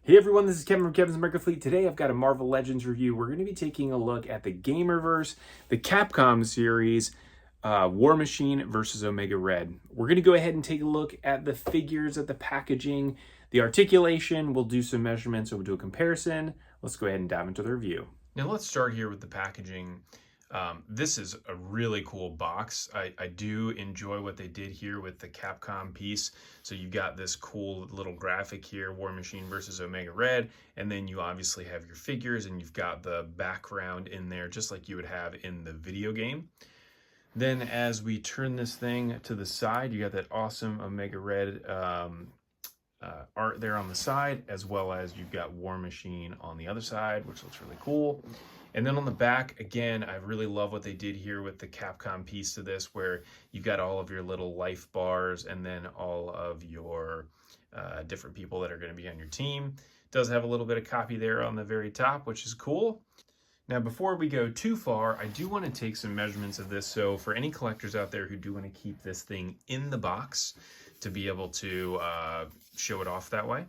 Hey everyone, this is Kevin from Kevin's America Fleet. Today I've got a Marvel Legends review. We're going to be taking a look at the Gamerverse, the Capcom series, War Machine versus Omega Red. We're going to go ahead and take a look at the figures, at the packaging, the articulation. We'll do some measurements and we'll do a comparison. Let's go ahead and dive into the review. Now let's start here with the packaging. This is a really cool box. I do enjoy what they did here with the Capcom piece. So you got this cool little graphic here, War Machine versus Omega Red, and then you obviously have your figures and you've got the background in there just like you would have in the video game. Then as we turn this thing to the side, you got that awesome Omega Red art there on the side, as well as you've got War Machine on the other side, which looks really cool. And then on the back, again, I really love what they did here with the Capcom piece to this, where you got all of your little life bars and then all of your different people that are going to be on your team. It does have a little bit of copy there on the very top, which is cool. Now, before we go too far, I do want to take some measurements of this. So for any collectors out there who do want to keep this thing in the box to be able to show it off that way.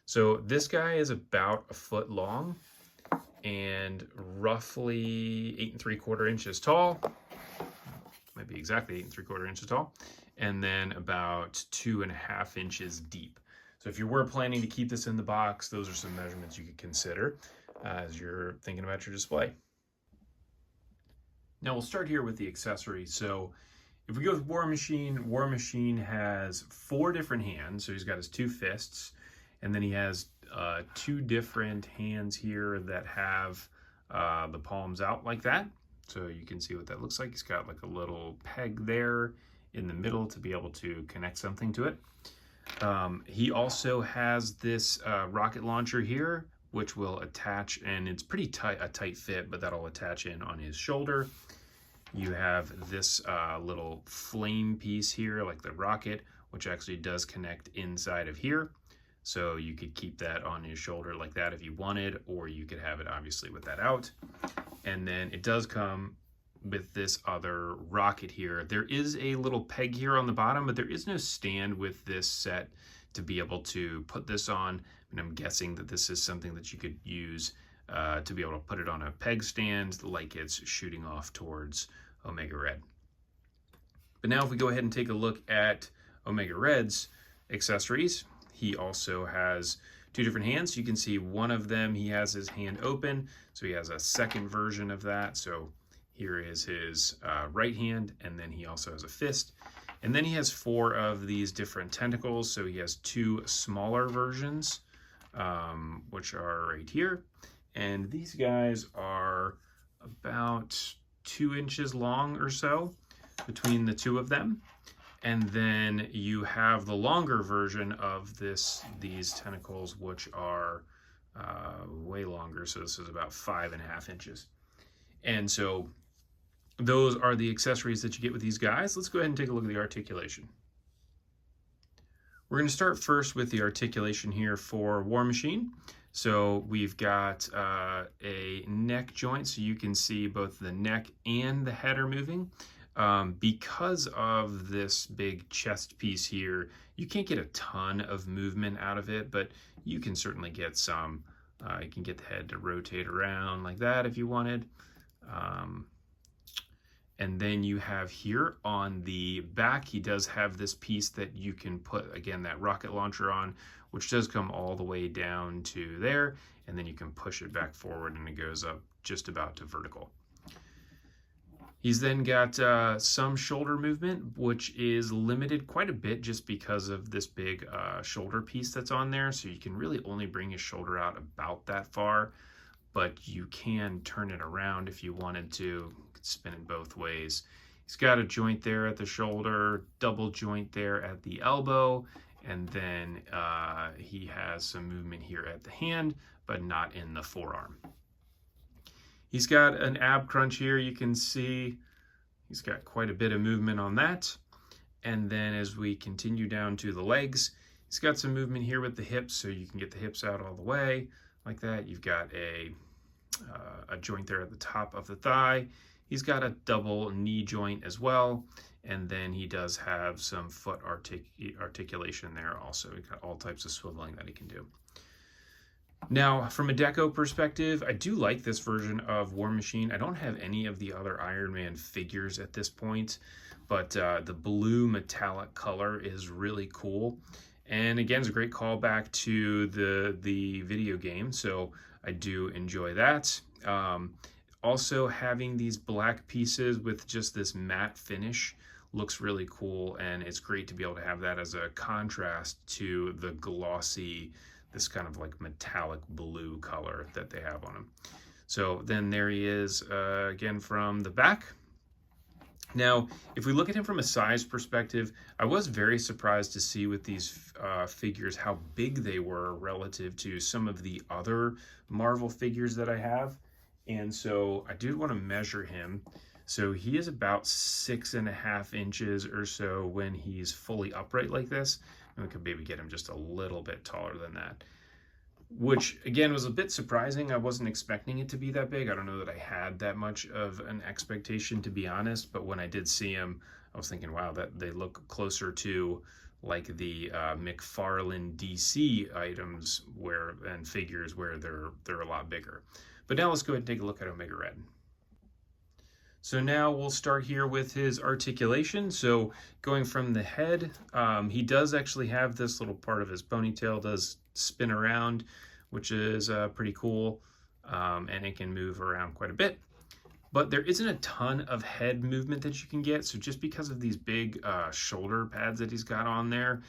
So this guy is about 1 foot long and roughly 8 3/4 inches tall. Might be exactly 8 3/4 inches tall. And then about 2.5 inches deep. So if you were planning to keep this in the box, those are some measurements you could consider as you're thinking about your display. Now we'll start here with the accessory. So if we go with War Machine has 4 different hands. So he's got his 2 fists, and then he has 2 different hands here that have the palms out like that. So you can see what that looks like. He's got like a little peg there in the middle to be able to connect something to it. He also has this rocket launcher here, which will attach, and it's pretty tight, a tight fit, but that'll attach in on his shoulder. You have this little flame piece here, like the rocket, which actually does connect inside of here. So you could keep that on his shoulder like that if you wanted, or you could have it obviously with that out. And then it does come with this other rocket here. There is a little peg here on the bottom, but there is no stand with this set to be able to put this on. And I'm guessing that this is something that you could use to be able to put it on a peg stand like it's shooting off towards Omega Red. But now if we go ahead and take a look at Omega Red's accessories, he also has 2 different hands. You can see one of them, he has his hand open, so he has a second version of that. So here is his right hand, and then he also has a fist. And then he has 4 of these different tentacles, so he has 2 smaller versions, which are right here. And these guys are about 2 inches long or so between the 2 of them. And then you have the longer version of these tentacles, which are way longer. So this is about 5.5 inches. And so those are the accessories that you get with these guys. Let's go ahead and take a look at the articulation. We're going to start first with the articulation here for War Machine. So we've got a neck joint, so you can see both the neck and the head are moving. Because of this big chest piece here, you can't get a ton of movement out of it, but you can certainly get some. You can get the head to rotate around like that if you wanted. And then you have here on the back, he does have this piece that you can put, again, that rocket launcher on, which does come all the way down to there. And then you can push it back forward and it goes up just about to vertical. He's then got some shoulder movement, which is limited quite a bit just because of this big shoulder piece that's on there. So you can really only bring his shoulder out about that far, but you can turn it around if you wanted to. You could spin it both ways. He's got a joint there at the shoulder, double joint there at the elbow, and then he has some movement here at the hand, but not in the forearm. He's got an ab crunch here. You can see he's got quite a bit of movement on that. And then as we continue down to the legs, he's got some movement here with the hips, so you can get the hips out all the way like that. You've got a joint there at the top of the thigh. He's got a double knee joint as well. And then he does have some foot articulation there also. He's got all types of swiveling that he can do. Now, from a deco perspective, I do like this version of War Machine. I don't have any of the other Iron Man figures at this point, but the blue metallic color is really cool. And again, it's a great callback to the video game, so I do enjoy that. Also, having these black pieces with just this matte finish looks really cool, and it's great to be able to have that as a contrast to the glossy, this kind of like metallic blue color that they have on him. So then there he is again from the back. Now, if we look at him from a size perspective, I was very surprised to see with these figures how big they were relative to some of the other Marvel figures that I have. And so I did want to measure him. So he is about 6.5 inches or so when he's fully upright like this. And we could maybe get him just a little bit taller than that, which again was a bit surprising. I wasn't expecting it to be that big. I don't know that I had that much of an expectation, to be honest, but when I did see him, I was thinking, wow, that they look closer to like the McFarlane DC items and figures where they're a lot bigger. But now let's go ahead and take a look at Omega Red. So now we'll start here with his articulation. So going from the head, he does actually have this little part of his ponytail does spin around, which is pretty cool, and it can move around quite a bit. But there isn't a ton of head movement that you can get. So just because of these big shoulder pads that he's got on there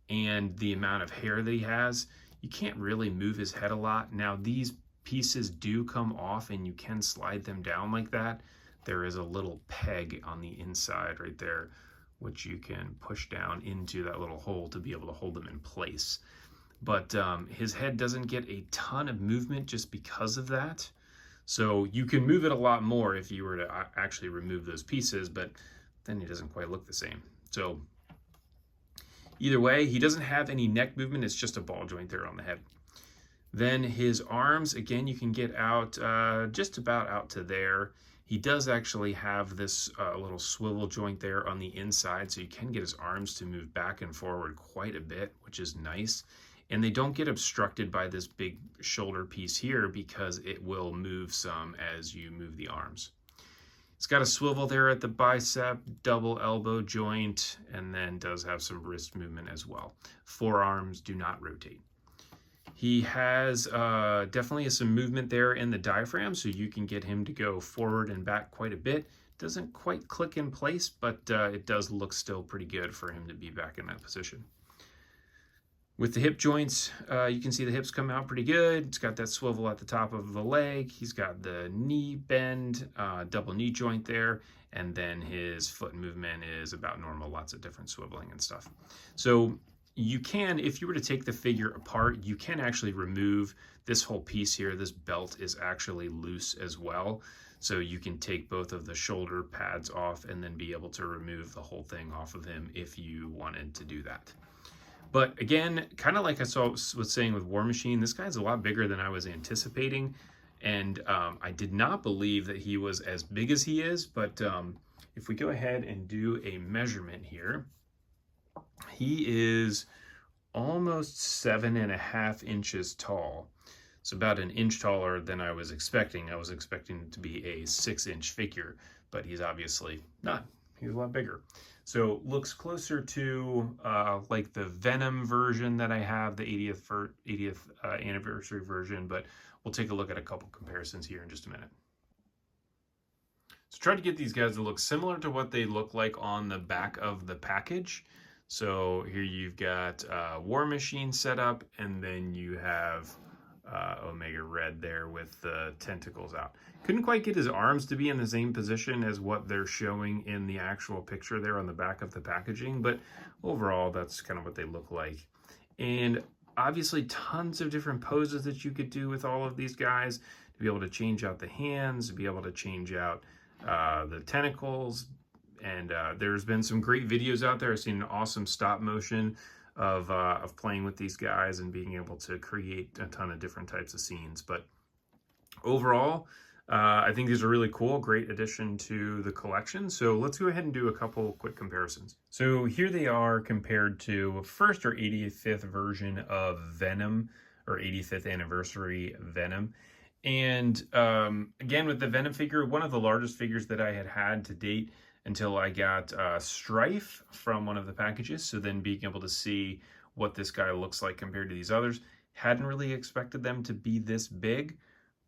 and the amount of hair that he has, you can't really move his head a lot. Now these pieces do come off and you can slide them down like that. There is a little peg on the inside right there, which you can push down into that little hole to be able to hold them in place. But his head doesn't get a ton of movement just because of that. So you can move it a lot more if you were to actually remove those pieces, but then he doesn't quite look the same. So either way, he doesn't have any neck movement. It's just a ball joint there on the head. Then his arms, again, you can get out just about out to there. He does actually have this little swivel joint there on the inside, so you can get his arms to move back and forward quite a bit, which is nice. And they don't get obstructed by this big shoulder piece here because it will move some as you move the arms. It's got a swivel there at the bicep, double elbow joint, and then does have some wrist movement as well. Forearms do not rotate. He has definitely some movement there in the diaphragm, so you can get him to go forward and back quite a bit. Doesn't quite click in place, but it does look still pretty good for him to be back in that position. With the hip joints, you can see the hips come out pretty good. It's got that swivel at the top of the leg. He's got the knee bend, double knee joint there, and then his foot movement is about normal, lots of different swiveling and stuff. So you can, if you were to take the figure apart, you can actually remove this whole piece here. This belt is actually loose as well. So you can take both of the shoulder pads off and then be able to remove the whole thing off of him if you wanted to do that. But again, kind of like I was saying with War Machine, this guy's a lot bigger than I was anticipating. And I did not believe that he was as big as he is. But if we go ahead and do a measurement here, he is almost 7.5 inches tall. It's about an inch taller than I was expecting. I was expecting it to be a 6-inch figure, but he's obviously not. He's a lot bigger. So looks closer to like the Venom version that I have, the 80th anniversary version, but we'll take a look at a couple comparisons here in just a minute. So try to get these guys to look similar to what they look like on the back of the package. So here you've got War Machine set up, and then you have Omega Red there with the tentacles out. Couldn't quite get his arms to be in the same position as what they're showing in the actual picture there on the back of the packaging, but overall that's kind of what they look like. And obviously tons of different poses that you could do with all of these guys, to be able to change out the hands, to be able to change out the tentacles. And there's been some great videos out there. I've seen an awesome stop motion of playing with these guys and being able to create a ton of different types of scenes. But overall, I think these are really cool, great addition to the collection. So let's go ahead and do a couple quick comparisons. So here they are compared to first our 85th version of Venom or 85th anniversary Venom. And again, with the Venom figure, one of the largest figures that I had to date until I got Strife from one of the packages. So then being able to see what this guy looks like compared to these others. Hadn't really expected them to be this big,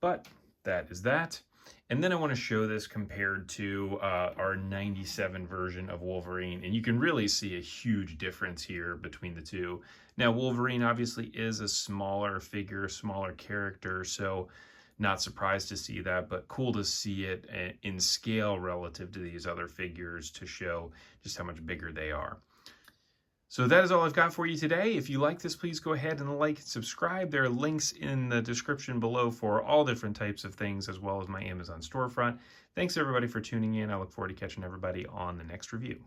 but that is that. And then I want to show this compared to our 97 version of Wolverine. And you can really see a huge difference here between the two. Now, Wolverine obviously is a smaller figure, smaller character, so not surprised to see that, but cool to see it in scale relative to these other figures to show just how much bigger they are. So that is all I've got for you today. If you like this, please go ahead and like and subscribe. There are links in the description below for all different types of things, as well as my Amazon storefront. Thanks everybody for tuning in. I look forward to catching everybody on the next review.